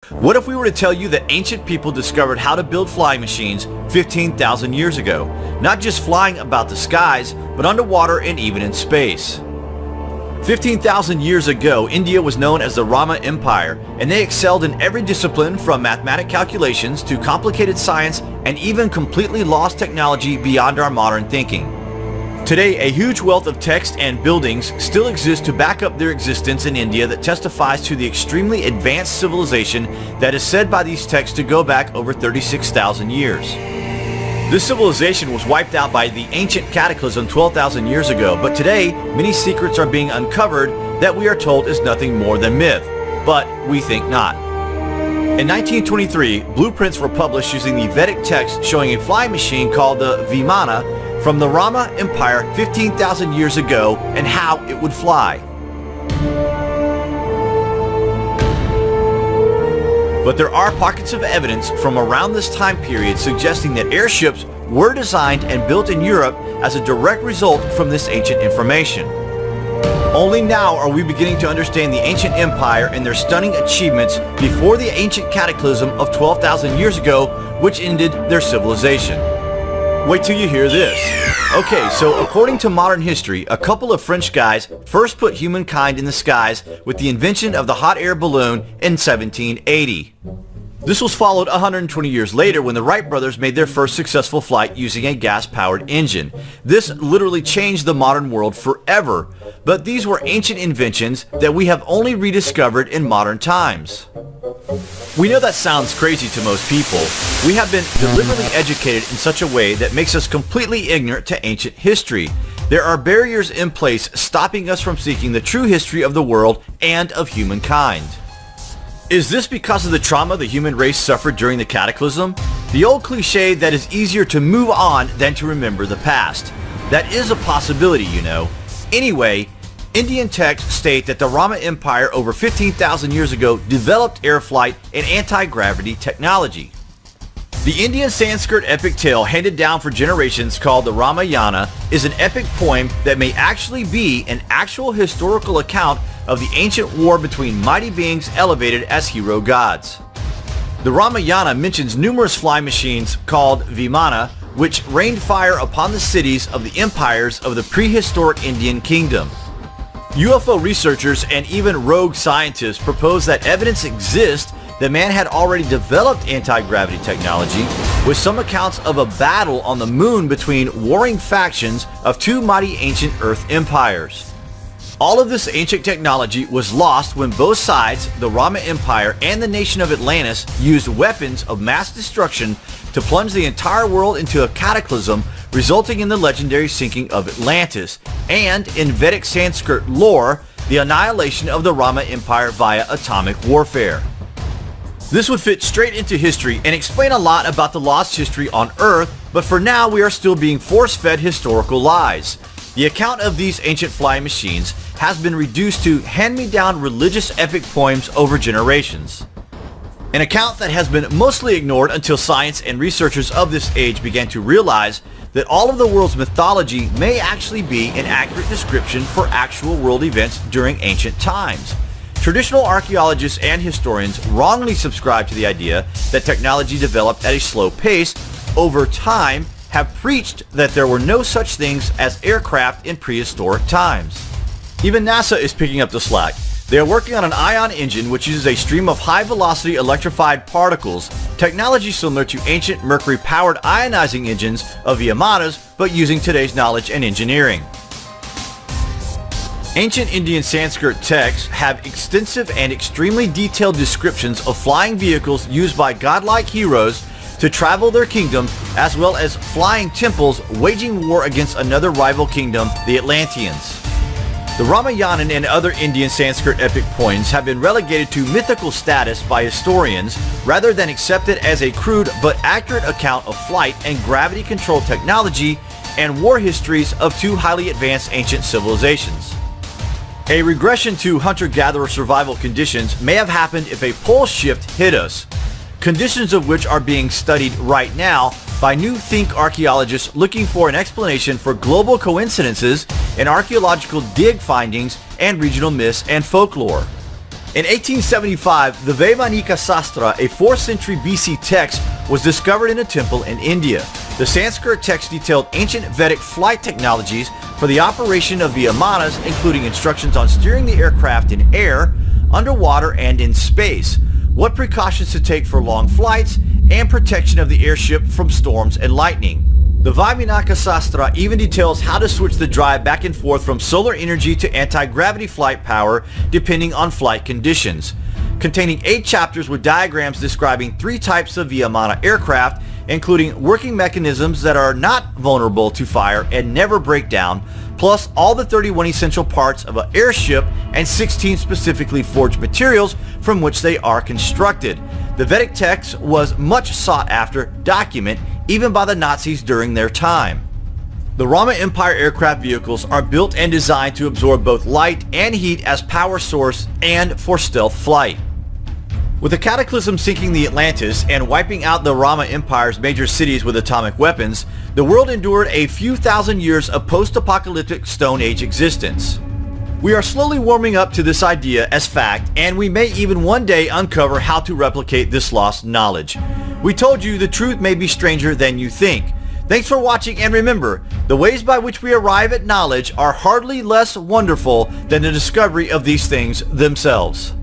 What if we were to tell you that ancient people discovered how to build flying machines 15,000 years ago? Not just flying about the skies, but underwater and even in space. 15,000 years ago, India was known as the Rama Empire, and they excelled in every discipline from mathematic calculations to complicated science and even completely lost technology beyond our modern thinking. Today, a huge wealth of text and buildings still exist to back up their existence in India that testifies to the extremely advanced civilization that is said by these texts to go back over 36,000 years. This civilization was wiped out by the ancient cataclysm 12,000 years ago, but today, many secrets are being uncovered that we are told is nothing more than myth, but we think not. In 1923, blueprints were published using the Vedic text showing a flying machine called the Vimana from the Rama Empire 15,000 years ago and how it would fly. But there are pockets of evidence from around this time period suggesting that airships were designed and built in Europe as a direct result from this ancient information. Only now are we beginning to understand the ancient empire and their stunning achievements before the ancient cataclysm of 12,000 years ago, which ended their civilization. Wait till you hear this. Okay, so according to modern history, a couple of French guys first put humankind in the skies with the invention of the hot air balloon in 1780. This was followed 120 years later when the Wright brothers made their first successful flight using a gas-powered engine. This literally changed the modern world forever, but these were ancient inventions that we have only rediscovered in modern times. We know that sounds crazy to most people. We have been deliberately educated in such a way that makes us completely ignorant to ancient history. There are barriers in place stopping us from seeking the true history of the world and of humankind. Is this because of the trauma the human race suffered during the cataclysm? The old cliche that it's easier to move on than to remember the past. That is a possibility, you know. Anyway, Indian texts state that the Rama Empire over 15,000 years ago developed air flight and anti-gravity technology. The Indian Sanskrit epic tale handed down for generations called the Ramayana is an epic poem that may actually be an actual historical account of the ancient war between mighty beings elevated as hero gods. The Ramayana mentions numerous flying machines called Vimana, which rained fire upon the cities of the empires of the prehistoric Indian kingdom. UFO researchers and even rogue scientists propose that evidence exists that man had already developed anti-gravity technology, with some accounts of a battle on the moon between warring factions of two mighty ancient Earth empires. All of this ancient technology was lost when both sides, the Rama Empire and the nation of Atlantis, used weapons of mass destruction to plunge the entire world into a cataclysm, resulting in the legendary sinking of Atlantis, and in Vedic Sanskrit lore, the annihilation of the Rama Empire via atomic warfare. This would fit straight into history and explain a lot about the lost history on Earth, but for now we are still being force-fed historical lies. The account of these ancient flying machines has been reduced to hand-me-down religious epic poems over generations. An account that has been mostly ignored until science and researchers of this age began to realize that all of the world's mythology may actually be an accurate description for actual world events during ancient times. Traditional archaeologists and historians wrongly subscribe to the idea that technology developed at a slow pace over time, have preached that there were no such things as aircraft in prehistoric times. Even NASA is picking up the slack. They are working on an ion engine which uses a stream of high-velocity electrified particles, technology similar to ancient mercury-powered ionizing engines of Vimanas, but using today's knowledge and engineering. Ancient Indian Sanskrit texts have extensive and extremely detailed descriptions of flying vehicles used by godlike heroes to travel their kingdom, as well as flying temples waging war against another rival kingdom, the Atlanteans. The Ramayana and other Indian Sanskrit epic poems have been relegated to mythical status by historians rather than accepted as a crude but accurate account of flight and gravity-controlled technology and war histories of two highly advanced ancient civilizations. A regression to hunter-gatherer survival conditions may have happened if a pole shift hit us, conditions of which are being studied right now by new think archaeologists looking for an explanation for global coincidences in archaeological dig findings and regional myths and folklore. In 1875, the Vimana Sastra, a 4th century BC text, was discovered in a temple in India. The Sanskrit text detailed ancient Vedic flight technologies for the operation of Vimanas, including instructions on steering the aircraft in air, underwater, and in space, what precautions to take for long flights, and protection of the airship from storms and lightning. The Vimana Sastra even details how to switch the drive back and forth from solar energy to anti-gravity flight power depending on flight conditions, containing 8 chapters with diagrams describing 3 types of Vimana aircraft, including working mechanisms that are not vulnerable to fire and never break down, plus all the 31 essential parts of an airship and 16 specifically forged materials from which they are constructed. The Vedic text was much sought after document even by the Nazis during their time. The Roman Empire aircraft vehicles are built and designed to absorb both light and heat as power source and for stealth flight. With the cataclysm sinking the Atlantis and wiping out the Roman Empire's major cities with atomic weapons, the world endured a few thousand years of post-apocalyptic Stone Age existence. We are slowly warming up to this idea as fact, and we may even one day uncover how to replicate this lost knowledge. We told you the truth may be stranger than you think. Thanks for watching, and remember, the ways by which we arrive at knowledge are hardly less wonderful than the discovery of these things themselves.